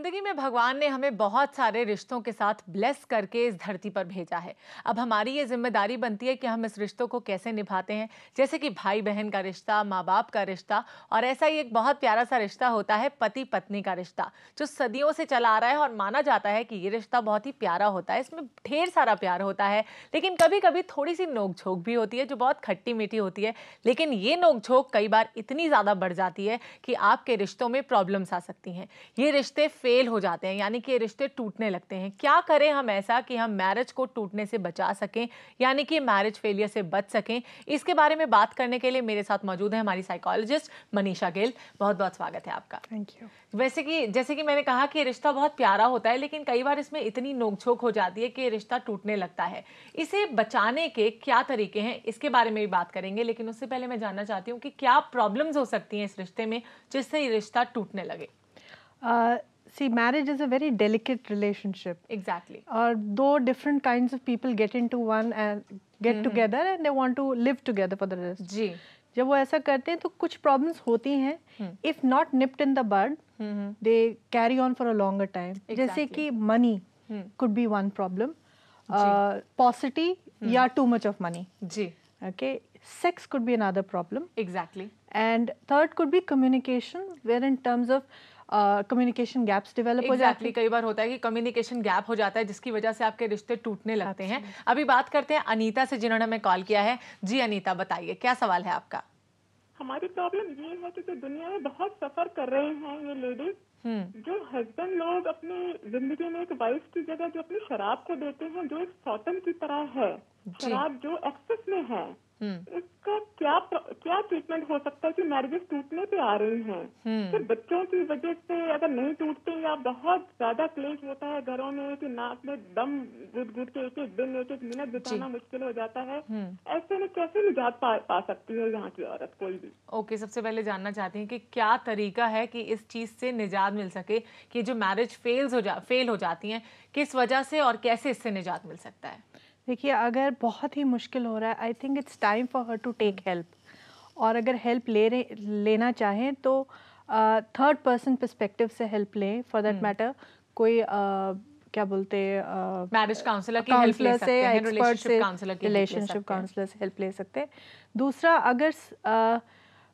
जिंदगी में भगवान ने हमें बहुत सारे रिश्तों के साथ ब्लेस करके इस धरती पर भेजा है। अब हमारी ये जिम्मेदारी बनती है कि हम इस रिश्तों को कैसे निभाते हैं, जैसे कि भाई बहन का रिश्ता, माँ बाप का रिश्ता, और ऐसा ही एक बहुत प्यारा सा रिश्ता होता है पति पत्नी का रिश्ता, जो सदियों से चला आ रहा है और माना जाता है कि ये रिश्ता बहुत ही प्यारा होता है। इसमें ढेर सारा प्यार होता है, लेकिन कभी कभी थोड़ी सी नोक-झोंक भी होती है जो बहुत खट्टी मीठी होती है। लेकिन ये नोक-झोंक कई बार इतनी ज़्यादा बढ़ जाती है कि आपके रिश्तों में प्रॉब्लम्स आ सकती हैं। ये रिश्ते फेल हो जाते हैं, यानी कि ये रिश्ते टूटने लगते हैं। क्या करें हम ऐसा कि हम मैरिज को टूटने से बचा सकें, यानी कि मैरिज फेलियर से बच सकें? इसके बारे में बात करने के लिए मेरे साथ मौजूद है हमारी साइकोलॉजिस्ट मनीषा गिल। बहुत बहुत स्वागत है आपका। Thank you. वैसे कि जैसे कि मैंने कहा कि रिश्ता बहुत प्यारा होता है, लेकिन कई बार इसमें इतनी नोक-झोंक हो जाती है कि रिश्ता टूटने लगता है। इसे बचाने के क्या तरीके हैं, इसके बारे में भी बात करेंगे, लेकिन उससे पहले मैं जानना चाहती हूँ कि क्या प्रॉब्लम्स हो सकती हैं इस रिश्ते में जिससे ये रिश्ता टूटने लगे? See, marriage is a very delicate relationship. Exactly. Or though different kinds of people get into one and get together and they want to live together for the rest. जी। जब वो ऐसा करते हैं तो कुछ problems होती हैं. If not nipped in the bud, they carry on for a longer time. जैसे कि money could be one problem. Paucity या too much of money. जी। Okay. Sex could be another problem. Exactly. And third could be communication, where in terms of communication gaps develop हो जाती है। कई बार होता है कि कम्युनिकेशन गैप हो जाता है, जिसकी वजह से आपके रिश्ते टूटने लगते हैं। अभी बात करते हैं अनीता से, जिन्होंने हमें कॉल किया है। जी अनीता, बताइए क्या सवाल है आपका? हमारी प्रॉब्लम ये है कि दुनिया में बहुत सफर कर रहे हैं ये लेडीज, जो हस्बैंड लोग अपनी जिंदगी में एक वाइफ की जगह जो अपनी शराब को देते हैं, जो एक सौतन की तरह है, शराब जो एक्सेस में है, इसका क्या ट्रीटमेंट हो सकता है कि मैरिजेस टूटने पे आ रही हैं? तो बच्चों की वजह से अगर नहीं टूटते या बहुत ज्यादा क्लेश होता है घरों में कि नाक में दम घुट के एक एक दिन एक एक मिनट बिताना मुश्किल हो जाता है, ऐसे में कैसे निजात पा सकती है यहाँ की औरत कोई भी? ओके, सबसे पहले जानना चाहती हैं कि क्या तरीका है कि इस चीज से निजात मिल सके, कि जो मैरिज फेल हो जाती हैं किस वजह से, और कैसे इससे निजात मिल सकता है? देखिए, अगर बहुत ही मुश्किल हो रहा है, I think it's time for her to take help. और अगर हेल्प लेना चाहें तो थर्ड पर्सन पर्सपेक्टिव से हेल्प लें। फॉर दैट मैटर कोई क्या बोलते हैं, मैरिज काउंसलर की हेल्प ले सकते हैं, रिलेशनशिप काउंसलर से हेल्प ले सकते हैं। दूसरा, अगर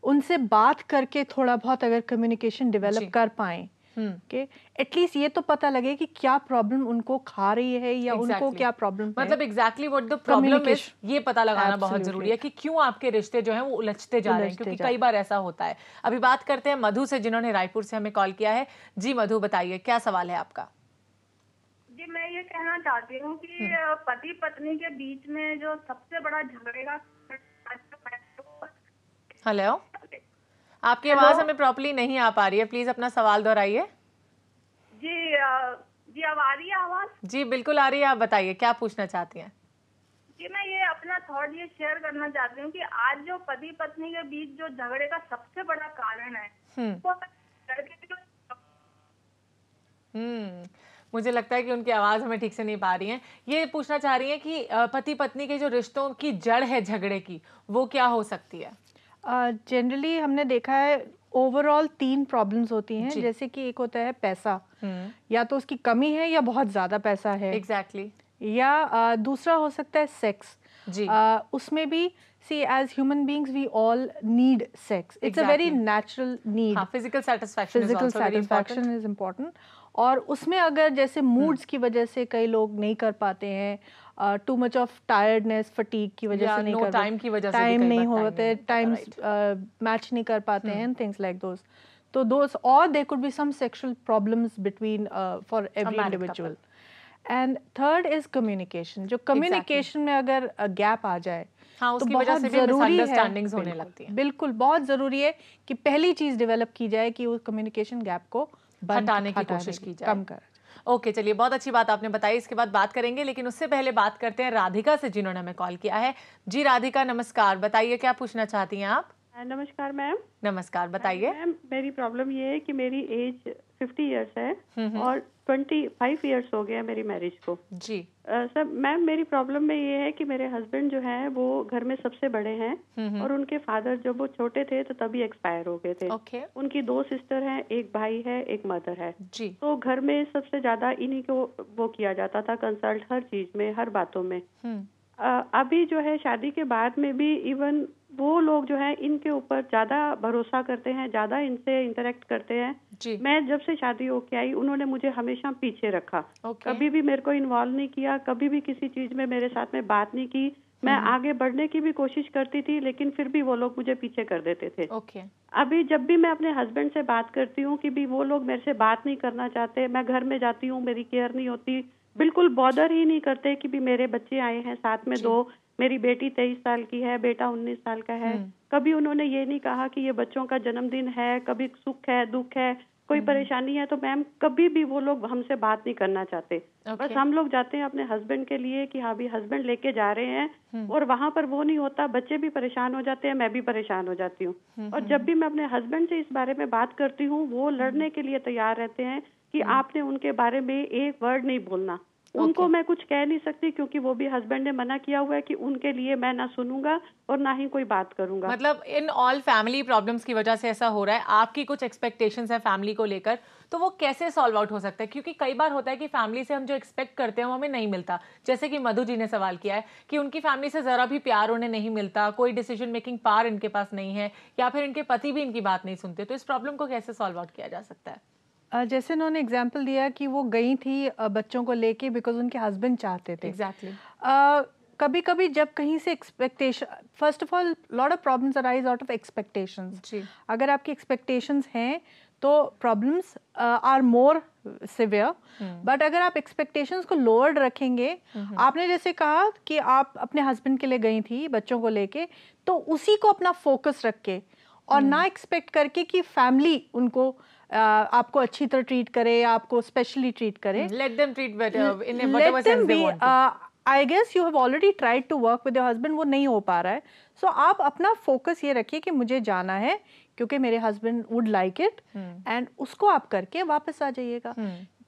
उनसे बात करके थोड़ा बहुत अगर कम्युनिकेशन डेवलप कर पाएं, कि एटलीस्ट ये तो पता लगे कि क्या प्रॉब्लम उनको खा रही है या उनको क्या प्रॉब्लम है, मतलब exactly what the problem is, ये पता लगाना बहुत जरूरी है कि क्यों आपके रिश्ते जो हैं वो उलझते जा रहे हैं, क्योंकि कई बार ऐसा होता है। अभी बात करते हैं मधु से, जिन्होंने रायपुर से हमें कॉल किया है। जी मधु, बताइए क्या सवाल है आपका? जी, मैं ये कहना चाहती हूँ कि पति पत्नी के बीच में जो सबसे बड़ा झगड़े का, हेलो, आपकी आवाज हमें प्रॉपर्ली नहीं आ पा रही है, प्लीज अपना सवाल दोहराइए। जी अब आ रही है आवाज? जी बिल्कुल आ रही है, आप बताइए क्या पूछना चाहती हैं? जी, मैं ये अपना थॉट ये शेयर करना चाहती हूँ कि आज जो पति पत्नी के बीच जो झगड़े का सबसे बड़ा कारण है वो मुझे लगता है कि उनकी आवाज हमें ठीक से नहीं पा रही है। ये पूछना चाह रही हैं कि पति पत्नी के जो रिश्तों की जड़ है झगड़े की, वो क्या हो सकती है? जनरली हमने देखा है ओवरऑल 3 प्रॉब्लम्स होती हैं। जैसे कि एक होता है पैसा, या तो उसकी कमी है या बहुत ज्यादा पैसा है। एग्जैक्टली। या दूसरा हो सकता है सेक्स। जी। उसमें भी see as human beings we all need sex, it's a very natural need. Physical satisfaction is important. और उसमें अगर जैसे मूड्स की वजह से कई लोग नहीं कर पाते हैं, too much of tiredness, fatigue की वजह से नहीं कर, टाइम की वजजह से टाइम नहीं होते, टाइम्स मैच नहीं कर पाते हैं, थिंग्स लाइक दोस, तो दोस, और there could be some sexual problems between for every individual. And third is communication. जो कम्युनिकेशन में अगर गैप आ जाए तो बहुत जरूरी है, होने लगती है। बिल्कुल बहुत जरूरी है कि पहली चीज डेवलप की जाए कि उस कम्युनिकेशन गैप को हटाने की कोशिश की जाए, कम कर। ओके, चलिए, बहुत अच्छी बात आपने बताई, इसके बाद बात करेंगे, लेकिन उससे पहले बात करते हैं राधिका से, जिन्होंने हमें कॉल किया है। जी राधिका, नमस्कार, बताइए क्या पूछना चाहती हैं आप? नमस्कार मैम। नमस्कार, बताइए। मैम, मेरी प्रॉब्लम ये है कि मेरी एज 50 इयर्स है और 25 इयर्स हो गया मेरी मैरिज को जी। सर मैम मेरी प्रॉब्लम में ये है कि मेरे हस्बैंड जो है वो घर में सबसे बड़े हैं और उनके फादर जब वो छोटे थे तो तभी एक्सपायर हो गए थे। ओके। उनकी 2 सिस्टर हैं, एक भाई है, एक मदर है जी। तो घर में सबसे ज्यादा इन्हीं को वो किया जाता था कंसल्ट, हर चीज में, हर बातों में। अभी जो है शादी के बाद में भी इवन वो लोग जो है इनके ऊपर ज्यादा भरोसा करते हैं, ज्यादा इनसे इंटरेक्ट करते हैं जी। मैं जब से शादी होके आई उन्होंने मुझे हमेशा पीछे रखा। कभी भी मेरे को इन्वॉल्व नहीं किया, कभी भी किसी चीज में मेरे साथ में बात नहीं की। मैं आगे बढ़ने की भी कोशिश करती थी लेकिन फिर भी वो लोग मुझे पीछे कर देते थे। अभी जब भी मैं अपने हस्बैंड से बात करती हूँ कि भी वो लोग मेरे से बात नहीं करना चाहते, मैं घर में जाती हूँ मेरी केयर नहीं होती, बिल्कुल बॉदर ही नहीं करते कि भी मेरे बच्चे आए हैं साथ में 2, मेरी बेटी 23 साल की है, बेटा 19 साल का है। कभी उन्होंने ये नहीं कहा कि ये बच्चों का जन्मदिन है, कभी सुख है, दुख है, कोई परेशानी है तो मैम कभी भी वो लोग हमसे बात नहीं करना चाहते। बस हम लोग जाते हैं अपने हस्बैंड के लिए कि हाँ भी हस्बैंड लेके जा रहे हैं और वहाँ पर वो नहीं होता, बच्चे भी परेशान हो जाते हैं, मैं भी परेशान हो जाती हूँ। और जब भी मैं अपने हस्बैंड से इस बारे में बात करती हूँ वो लड़ने के लिए तैयार रहते हैं कि आपने उनके बारे में एक वर्ड नहीं बोलना। उनको मैं कुछ कह नहीं सकती क्योंकि वो भी हस्बैंड ने मना किया हुआ है कि उनके लिए मैं ना सुनूंगा और ना ही कोई बात करूंगा। मतलब इन ऑल फैमिली प्रॉब्लम्स की वजह से ऐसा हो रहा है। आपकी कुछ एक्सपेक्टेशंस है फैमिली को लेकर, तो वो कैसे सॉल्व आउट हो सकता है? क्योंकि कई बार होता है कि फैमिली से हम जो एक्सपेक्ट करते हैं वो हमें नहीं मिलता। जैसे कि मधु जी ने सवाल किया है कि उनकी फैमिली से जरा भी प्यार उन्हें नहीं मिलता, कोई डिसीजन मेकिंग पावर इनके पास नहीं है, या फिर इनके पति भी इनकी बात नहीं सुनते। तो इस प्रॉब्लम को कैसे सॉल्व आउट किया जा सकता है? जैसे उन्होंने एग्जाम्पल दिया कि वो गई थी बच्चों को लेके बिकॉज उनके हस्बैंड चाहते थे। एग्जैक्टली। कभी कभी जब कहीं से expectation, first of all lot of problems arise out of expectations. अगर आपकी एक्सपेक्टेशंस हैं तो problems are more severe. But अगर आप एक्सपेक्टेशंस को लोअर्ड रखेंगे, आपने जैसे कहा कि आप अपने हस्बैंड के लिए गई थी बच्चों को लेके, तो उसी को अपना फोकस रख के और ना एक्सपेक्ट करके कि फैमिली उनको आपको अच्छी तरह ट्रीट करे, आपको स्पेशली ट्रीट करे। Let them treat better in whatever sense they want to. I guess you have already tried to work with your husband, वो नहीं हो पा रहा है। So आप अपना फोकस ये रखिए कि मुझे जाना है क्योंकि मेरे husband would like it, and उसको आप करके वापस आ जाइएगा।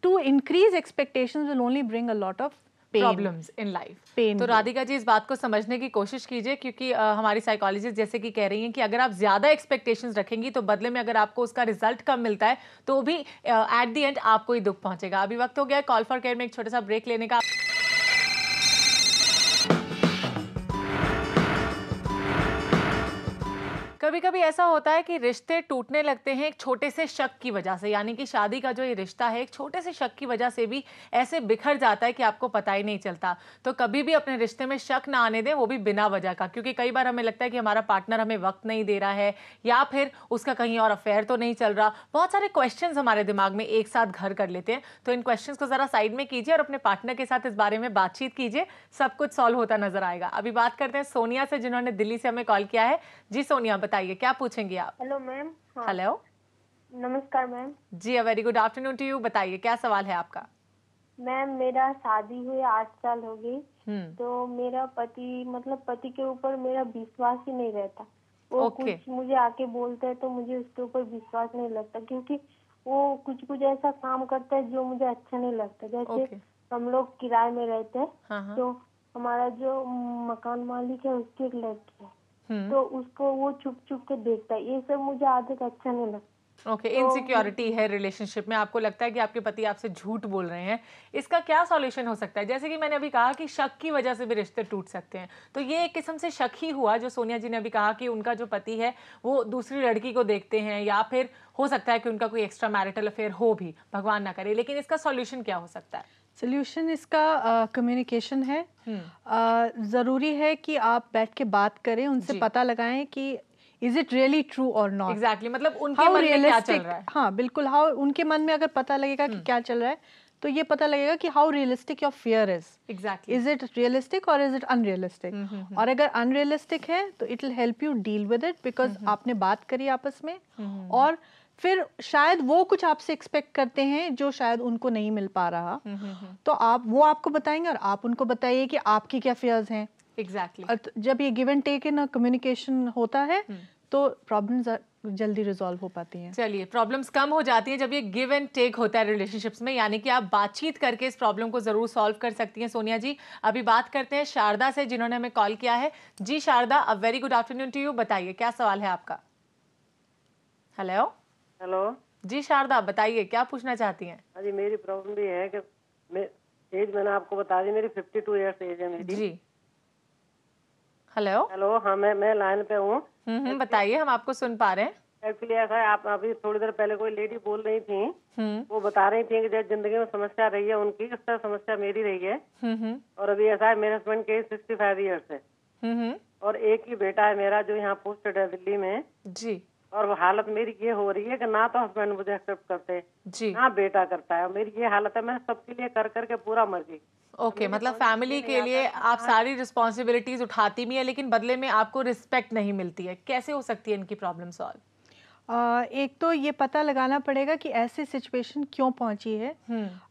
To increase expectations will only bring a lot of problems in life. तो राधिका जी इस बात को समझने की कोशिश कीजिए, क्योंकि हमारी साइकोलॉजिस्ट जैसे कि कह रही हैं कि अगर आप ज्यादा एक्सपेक्टेशंस रखेंगी तो बदले में अगर आपको उसका रिजल्ट कम मिलता है तो भी एट द एंड आपको ही दुख पहुंचेगा। अभी वक्त हो गया कॉल फॉर केयर में एक छोटा सा ब्रेक लेने का। कभी कभी ऐसा होता है कि रिश्ते टूटने लगते हैं एक छोटे से शक की वजह से, यानी कि शादी का जो ये रिश्ता है एक छोटे से शक की वजह से भी ऐसे बिखर जाता है कि आपको पता ही नहीं चलता। तो कभी भी अपने रिश्ते में शक ना आने दें, वो भी बिना वजह का, क्योंकि कई बार हमें लगता है कि हमारा पार्टनर हमें वक्त नहीं दे रहा है या फिर उसका कहीं और अफेयर तो नहीं चल रहा। बहुत सारे क्वेश्चंस हमारे दिमाग में एक साथ घर कर लेते हैं। तो इन क्वेश्चंस को जरा साइड में कीजिए और अपने पार्टनर के साथ इस बारे में बातचीत कीजिए, सब कुछ सॉल्व होता नजर आएगा। अभी बात करते हैं सोनिया से, जिन्होंने दिल्ली से हमें कॉल किया है। जी सोनिया, बताइए क्या पूछेंगे आप? Hello ma'am. हेलो, नमस्कार मैम। जी a very good afternoon to you. बताइए क्या सवाल है आपका? मैम मेरा शादी हुए 8 साल हो गई, तो मेरा पति मतलब पति के ऊपर मेरा विश्वास ही नहीं रहता। वो कुछ मुझे आके बोलता है तो मुझे उसके ऊपर विश्वास नहीं लगता, क्योंकि वो कुछ ऐसा काम करता है जो मुझे अच्छा नहीं लगता। जैसे हम लोग किराए में रहते हैं, तो हमारा जो मकान मालिक है उसकी एक लड़की है, तो उसको वो छुप के देखता है। ये सब मुझे आदत अच्छा नहीं लगता। ओके, इनसिक्योरिटी है रिलेशनशिप में, आपको लगता है कि आपके पति आपसे झूठ बोल रहे हैं। इसका क्या सॉल्यूशन हो सकता है? जैसे कि मैंने अभी कहा कि शक की वजह से भी रिश्ते टूट सकते हैं, तो ये एक किस्म से शक ही हुआ जो सोनिया जी ने अभी कहा कि उनका जो पति है वो दूसरी लड़की को देखते हैं, या फिर हो सकता है कि उनका कोई एक्स्ट्रा मैरिटल अफेयर हो भी, भगवान ना करे। लेकिन इसका सॉल्यूशन क्या हो सकता है? सोल्यूशन इसका कम्युनिकेशन है। ज़रूरी है कि आप बैठ के बात करें, उनसे पता लगाएं कि इज इट रियली ट्रू और नॉट। एग्जैक्टली, मतलब उनके मन में क्या चल रहा है। हाँ बिल्कुल, हाउ उनके मन में अगर पता लगेगा कि क्या चल रहा है तो ये पता लगेगा कि how realistic your fear is. Exactly, is it realistic और इज इट अनरियलिस्टिक। और अगर अनरियलिस्टिक है तो it will help you deal with it, because आपने बात करी आपस में, और फिर शायद वो कुछ आपसे एक्सपेक्ट करते हैं जो शायद उनको नहीं मिल पा रहा, तो आप वो आपको बताएंगे और आप उनको बताइए कि आपकी क्या फियर्स हैं। एग्जैक्टली। जब ये give and take in communication होता है तो प्रॉब्लम्स जल्दी रिजॉल्व हो पाती हैं। चलिए, प्रॉब्लम्स कम हो जाती हैं जब ये गिव एंड टेक होता है रिलेशनशिप्स में, यानी कि आप बातचीत करके इस प्रॉब्लम को जरूर सॉल्व कर सकती हैं। सोनिया जी, अभी बात करते हैं शारदा से, जिन्होंने हमें कॉल किया है। जी Sharda, a very good afternoon to you. बताइए क्या सवाल है आपका। हेलो। हेलो जी शारदा, बताइए क्या पूछना चाहती हैं। हाँ जी, मेरी प्रॉब्लम भी है कि एज मैंने आपको बता दी, मेरी 52 ईयर्स एज है मेरी जी। हेलो। हेलो, हाँ मैं लाइन पे हूँ। बताइए, हम आपको सुन पा रहे हैं। एक्चुअली ऐसा है, आप अभी थोड़ी देर पहले कोई लेडी बोल रही थी, वो बता रही थी कि जब जिंदगी में समस्या रही है उनकी, इस तरह समस्या मेरी रही है। और अभी ऐसा है, मेरे हस्बैंड के 65 ईयर्स है और एक ही बेटा है मेरा जो यहाँ पोस्टेड है दिल्ली में जी। और वो हालत मेरी ये हो रही है कि ना तो हस्बैंड मुझे एक्सेप्ट करते जी, ना बेटा करता है। मेरी ये हालत है, मैं सबके लिए कर करके पूरा मर गई। ओके, मतलब फैमिली के लिए आप सारी रिस्पॉन्सिबिलिटीज उठाती भी है, लेकिन बदले में आपको रिस्पेक्ट नहीं मिलती है। कैसे हो सकती है इनकी प्रॉब्लम सॉल्व? एक तो ये पता लगाना पड़ेगा कि ऐसी सिचुएशन क्यों पहुंची है।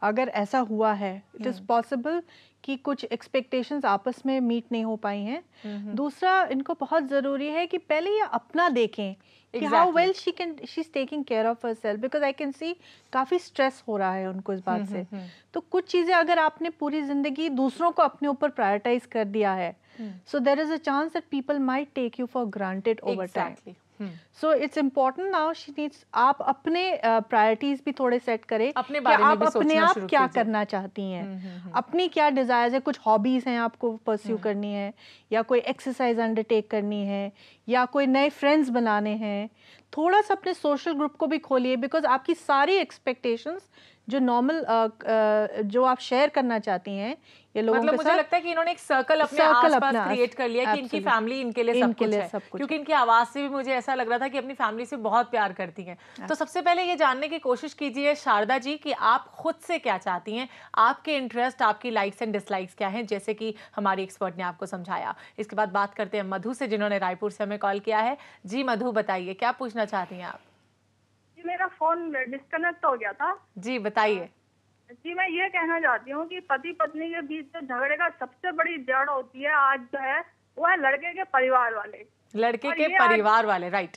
अगर ऐसा हुआ है, इट इज़ पॉसिबल कि कुछ एक्सपेक्टेशंस आपस में मीट नहीं हो पाई हैं। दूसरा, इनको बहुत ज़रूरी है कि पहले ये अपना देखें कि how well she is taking care of herself, because I can see काफ़ी स्ट्रेस हो रहा है उनको इस बात से। तो कुछ चीज़ें अगर आपने पूरी ज़िंदगी दूसरों को अपने ऊपर प्रायोरिटाइज कर दिया है, so there is a chance that people might take you for granted over time. So it's important now she needs, आप अपने प्रायोरिटीज भी थोड़े सेट करें, अपने बारे में आप भी अपने आप क्या करना चाहती हैं, अपनी क्या डिजायर्स है, कुछ हॉबीज हैं आपको परस्यू करनी है, या कोई एक्सरसाइज अंडरटेक करनी है, या कोई नए फ्रेंड्स बनाने हैं। थोड़ा सा अपने सोशल ग्रुप को भी खोलिए, बिकॉज आपकी सारी एक्सपेक्टेशंस जो नॉर्मल जो आप शेयर करना चाहती हैं ये लोगों मतलब के मुझे साथ, लगता है कि इन्होंने एक सर्कल अपने आसपास क्रिएट कर लिया कि इनकी फैमिली इनके लिए सब कुछ है, क्योंकि इनकी आवाज से भी मुझे ऐसा लग रहा था कि अपनी फैमिली से बहुत प्यार करती हैं। तो सबसे पहले ये जानने की कोशिश कीजिए शारदा जी कि आप खुद से क्या चाहती हैं, आपके इंटरेस्ट, आपकी लाइक्स एंड डिसलाइक्स क्या हैं, जैसे कि हमारी एक्सपर्ट ने आपको समझाया। इसके बाद बात करते हैं मधु से, जिन्होंने रायपुर से हमें कॉल किया है। जी मधु, बताइए क्या पूछना चाहती हैं आप। जी, मेरा फोन डिस्कनेक्ट हो गया था। जी बताइए। जी, मैं ये कहना चाहती हूँ कि पति पत्नी के बीच जो झगड़े का सबसे बड़ी जड़ होती है आज जो है, वो है लड़के के परिवार वाले। लड़के के परिवार वाले, राइट।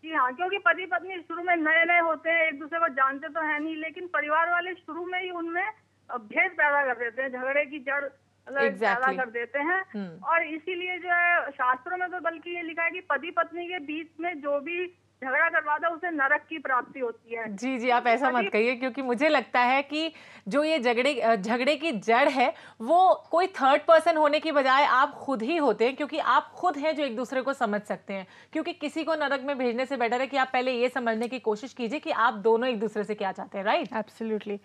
जी हाँ, क्योंकि पति पत्नी शुरू में नए नए होते हैं, एक दूसरे को जानते तो है नहीं, लेकिन परिवार वाले शुरू में ही उनमें भेद पैदा कर देते हैं, झगड़े की जड़ पैदा कर देते हैं। और इसीलिए जो है शास्त्रों में तो बल्कि ये लिखा है कि पति पत्नी के बीच में जो भी झगड़ा करवाता है उसे नरक की प्राप्ति होती है। जी जी, आप ऐसा मत कहिए, क्योंकि मुझे लगता है कि जो ये झगड़े की जड़ है वो कोई थर्ड पर्सन होने की बजाय आप खुद ही होते हैं, क्योंकि आप खुद हैं जो एक दूसरे को समझ सकते हैं। क्योंकि किसी को नरक में भेजने से बेटर है कि आप पहले ये समझने की कोशिश कीजिए कि आप दोनों एक दूसरे से क्या चाहते हैं, राइट? एब्सोल्युटली।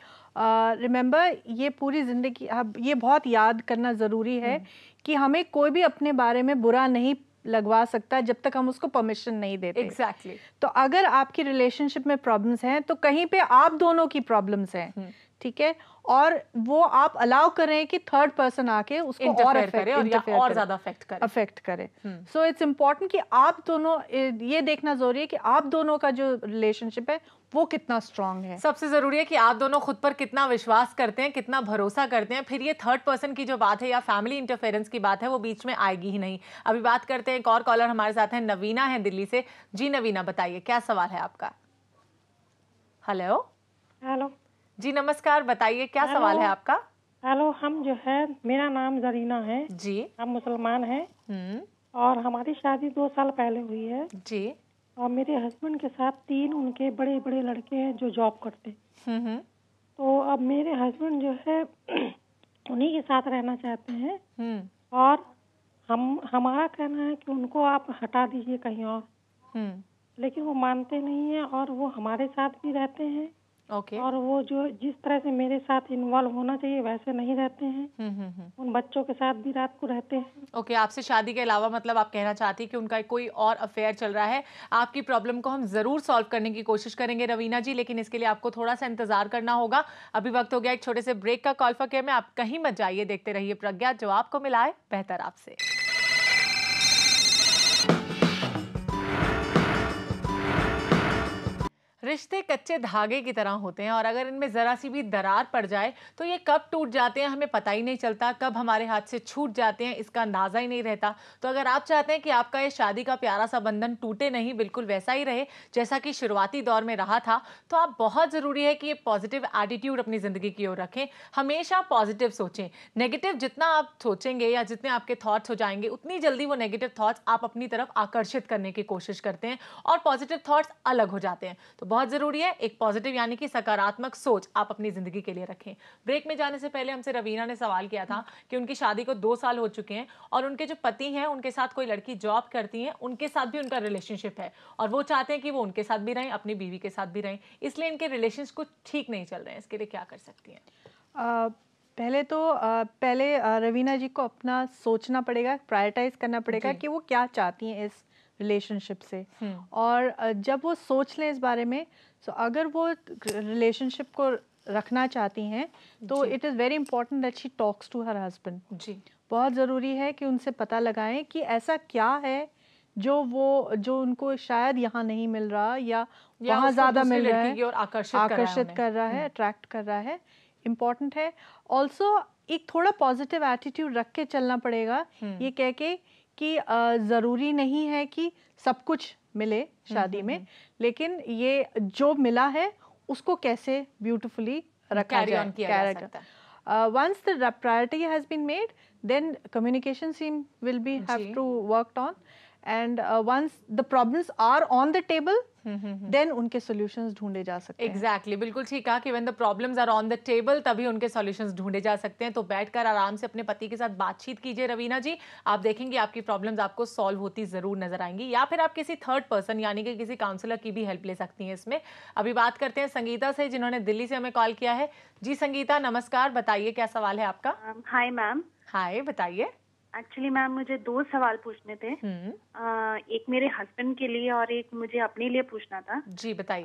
रिमेंबर, ये पूरी जिंदगी अब ये बहुत याद करना जरूरी है कि हमें कोई भी अपने बारे में बुरा नहीं लगवा सकता जब तक हम उसको परमिशन नहीं देते। एग्जैक्टली। तो अगर आपकी रिलेशनशिप में प्रॉब्लम्स हैं तो कहीं पे आप दोनों की प्रॉब्लम्स हैं, ठीक है, और वो आप अलाउ करें कि थर्ड पर्सन आके उसको और ज्यादा अफेक्ट करे। सो इट्स इम्पोर्टेंट कि आप दोनों, ये देखना जरूरी है कि आप दोनों का जो रिलेशनशिप है वो कितना स्ट्रांग है। सबसे जरूरी है कि आप दोनों खुद पर कितना विश्वास करते हैं, कितना भरोसा करते हैं, फिर ये थर्ड पर्सन की जो बात है या फैमिली इंटरफेरेंस की बात है वो बीच में आएगी ही नहीं। अभी बात करते हैं, एक और कॉलर हमारे साथ है, नवीना है दिल्ली से। जी नवीना, बताइए क्या सवाल है आपका। हेलो। हेलो जी नमस्कार, बताइए क्या सवाल है आपका। हेलो, हम जो है, मेरा नाम जरीना है जी, हम मुसलमान हैं और हमारी शादी 2 साल पहले हुई है जी, और मेरे हस्बैंड के साथ 3 उनके बड़े बड़े लड़के हैं जो जॉब करते हैं। तो अब मेरे हस्बैंड जो है उन्हीं के साथ रहना चाहते हैं और हमारा कहना है कि उनको आप हटा दीजिए कहीं और, लेकिन वो मानते नहीं है और वो हमारे साथ भी रहते हैं। और वो जो जिस तरह से मेरे साथ इन्वॉल्व होना चाहिए वैसे नहीं रहते हैं। उन बच्चों के साथ भी रात को रहते हैं। आपसे शादी के अलावा मतलब आप कहना चाहती हैं कि उनका कोई और अफेयर चल रहा है। आपकी प्रॉब्लम को हम जरूर सॉल्व करने की कोशिश करेंगे रवीना जी, लेकिन इसके लिए आपको थोड़ा सा इंतजार करना होगा। अभी वक्त हो गया एक छोटे से ब्रेक का। कॉल फॉर केयर में आप कहीं मत जाइए, देखते रहिए प्रज्ञा, जो आपको मिलाए बेहतर आपसे। रिश्ते कच्चे धागे की तरह होते हैं और अगर इनमें ज़रा सी भी दरार पड़ जाए तो ये कब टूट जाते हैं हमें पता ही नहीं चलता, कब हमारे हाथ से छूट जाते हैं इसका अंदाज़ा ही नहीं रहता। तो अगर आप चाहते हैं कि आपका ये शादी का प्यारा सा बंधन टूटे नहीं, बिल्कुल वैसा ही रहे जैसा कि शुरुआती दौर में रहा था, तो आप बहुत ज़रूरी है कि ये पॉजिटिव एटीट्यूड अपनी ज़िंदगी की ओर रखें। हमेशा पॉजिटिव सोचें। नेगेटिव जितना आप सोचेंगे या जितने आपके थॉट्स हो जाएंगे उतनी जल्दी वो नेगेटिव थॉट्स आप अपनी तरफ आकर्षित करने की कोशिश करते हैं और पॉजिटिव थॉट्स अलग हो जाते हैं। तो बहुत ज़रूरी है एक पॉजिटिव यानी कि सकारात्मक सोच आप अपनी ज़िंदगी के लिए रखें। ब्रेक में जाने से पहले हमसे रवीना ने सवाल किया था कि उनकी शादी को 2 साल हो चुके हैं और उनके जो पति हैं उनके साथ कोई लड़की जॉब करती है, उनके साथ भी उनका रिलेशनशिप है और वो चाहते हैं कि वो उनके साथ भी रहें, अपनी बीवी के साथ भी रहें, इसलिए इनके रिलेशंस कुछ ठीक नहीं चल रहे हैं। इसके लिए क्या कर सकती हैं? पहले रवीना जी को अपना सोचना पड़ेगा, प्रायोरिटाइज करना पड़ेगा कि वो क्या चाहती हैं इस रिलेशनशिप से। और जब वो सोच लें इस बारे में, तो अगर वो रिलेशनशिप को रखना चाहती हैं तो it is very important that she talks to her husband. जी, बहुत ज़रूरी है कि उनसे पता लगाएं कि ऐसा क्या है जो उनको शायद यहाँ नहीं मिल रहा या वहाँ ज़्यादा मिल रहा है, आकर्षित कर रहा है, अट्रैक्ट कर रहा है। इम्पॉर्टेंट है। ऑल्सो एक थोड़ा पॉजिटिव एटीट्यूड रख के चलना पड़ेगा, ये कह के कि ज़रूरी नहीं है कि सब कुछ मिले शादी में, लेकिन ये जो मिला है उसको कैसे ब्यूटिफुली रखा जाए। Once the priority has been made, then communication will be have to worked on, and once the problems are on the table, then उनके solutions ढूंढे जा सकते हैं। Exactly, बिल्कुल ठीक कहा कि when the problems are on the table तभी उनके solutions ढूंढे जा सकते हैं। तो बैठकर आराम से अपने पति के साथ बातचीत कीजिए रवीना जी, आप देखेंगे आपकी प्रॉब्लम्स आपको सॉल्व होती ज़रूर नजर आएंगी। या फिर आप किसी थर्ड पर्सन यानी कि किसी काउंसलर की भी हेल्प ले सकती हैं इसमें। अभी बात करते हैं संगीता से जिन्होंने दिल्ली से हमें कॉल किया है। जी संगीता नमस्कार, बताइए क्या सवाल है आपका? Hi ma'am. हाय, बताइए। एक्चुअली मैम मुझे 2 सवाल पूछने थे। एक मेरे हस्बैंड के लिए और एक मुझे अपने लिए पूछना था। जी बताइए।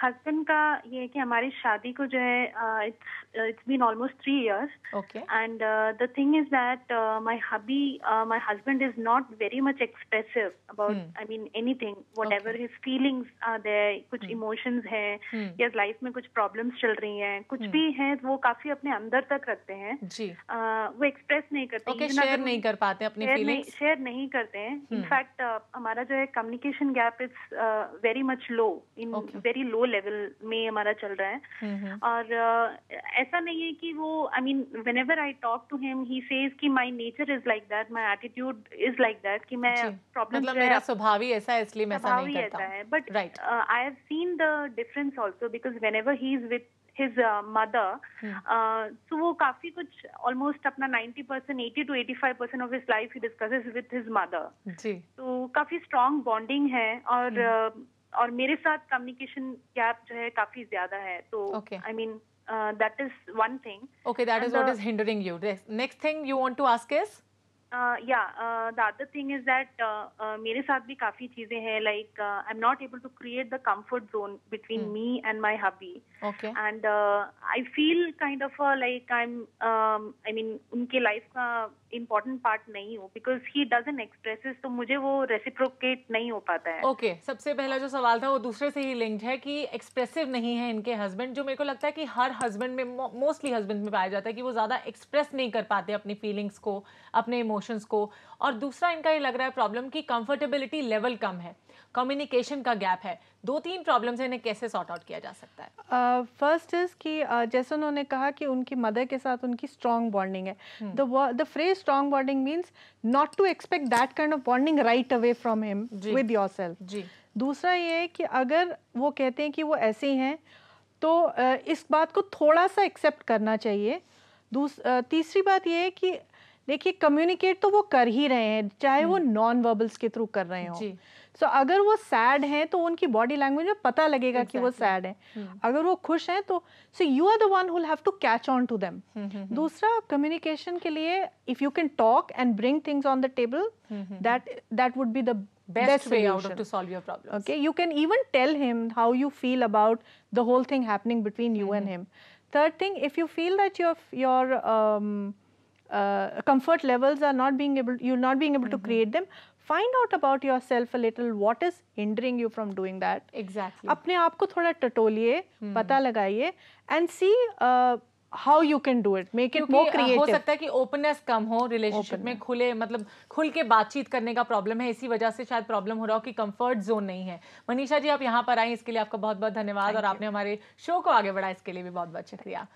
हस्बैंड का ये है कि हमारी शादी को जो है it's been almost 3 years। Okay. And the thing is that my husband is not very much expressive about I mean anything, whatever his feelings are there, कुछ इमोशंस हैं या लाइफ में कुछ प्रॉब्लम्स चल रही हैं, कुछ भी है वो काफी अपने अंदर तक रखते हैं। जी। वो एक्सप्रेस नहीं करते, शेयर नहीं कर पाते अपनी फीलिंग्स, शेयर नहीं करते हैं। इनफैक्ट हमारा जो है communication gap is very much low, in very low level में हमारा चल रहा है। और ऐसा नहीं है कि वो I mean whenever I talk to him he says कि my nature is like that, my attitude is like that, कि मैं प्रॉब्लम मतलब मेरा स्वभाव ही ऐसा है इसलिए मैं ऐसा नहीं करता है। But I have seen the difference also because whenever he is with his mother, so वो काफी कुछ almost अपना 90%, 80 to 85% of his life he discusses with his mother। जी। तो काफी strong bonding है और मेरे साथ communication gap जो है काफी ज्यादा है। तो I mean that is one thing। Okay, that is what is hindering you. Next thing you want to ask is? The other thing is that मेरे साथ भी काफी चीजें हैं, like I'm not able to create the comfort zone between me and my hubby। Okay। And I feel kind of like I'm I mean उनके life का important part नहीं हो because he doesn't expresses, तो मुझे वो reciprocate नहीं हो पाता है। Okay, सबसे पहला जो सवाल था वो दूसरे से ही लिंक्ड है कि एक्सप्रेसिव नहीं है इनके हस्बैंड, जो मेरे को लगता है कि हर हस्बैंड में मोस्टली हस्बैंड में पाया जाता है कि वो ज्यादा एक्सप्रेस नहीं कर पाते अपनी फीलिंग्स को, अपने इमोशंस को। और दूसरा इनका ये लग रहा है प्रॉब्लम की कंफर्टेबिलिटी लेवल कम है, कम्युनिकेशन का गैप है। 2-3 प्रॉब्लम्स हैं, इन्हें कैसे सॉर्ट आउट किया जा सकता है? फर्स्ट इज कि जैसे उन्होंने कहा कि उनकी मदर के साथ उनकी स्ट्रॉन्ग बॉन्डिंग है। The phrase strong bonding means not to expect that kind of bonding right away from him with yourself. जी। दूसरा ये है कि अगर वो कहते हैं कि वो ऐसे ही हैं तो इस बात को थोड़ा सा एक्सेप्ट करना चाहिए। तीसरी बात ये है कि देखिए कम्युनिकेट तो वो कर ही रहे हैं, चाहे वो नॉन वर्बल्स के थ्रू कर रहे हो। सो अगर वो सैड हैं तो उनकी बॉडी लैंग्वेज में पता लगेगा कि वो सैड हैं। अगर वो खुश हैं तो so you are the one who will have to catch on to them. दूसरा कम्युनिकेशन के लिए if you can talk and bring things on the table, that would be the best way out of to solve your problems। Okay, you can even tell him how you feel about the whole thing happening between you and him। Third thing, if you feel that your comfort levels are not being able, you're not being able to create them, find out about yourself a little, what is hindering you from doing that. Exactly. अपने आप को थोड़ा टटोलिए, पता लगाइए and see how you can do it, make it more creative. हो सकता है कि ओपननेस कम हो रिलेशनशिप में, खुले मतलब खुल के बातचीत करने का प्रॉब्लम है, इसी वजह से शायद प्रॉब्लम हो रहा हो कि कंफर्ट जोन नहीं है। मनीषा जी, आप यहाँ पर आई, इसके लिए आपका बहुत बहुत धन्यवाद, और आपने हमारे शो को आगे बढ़ाया, इसके लिए भी बहुत बहुत शुक्रिया।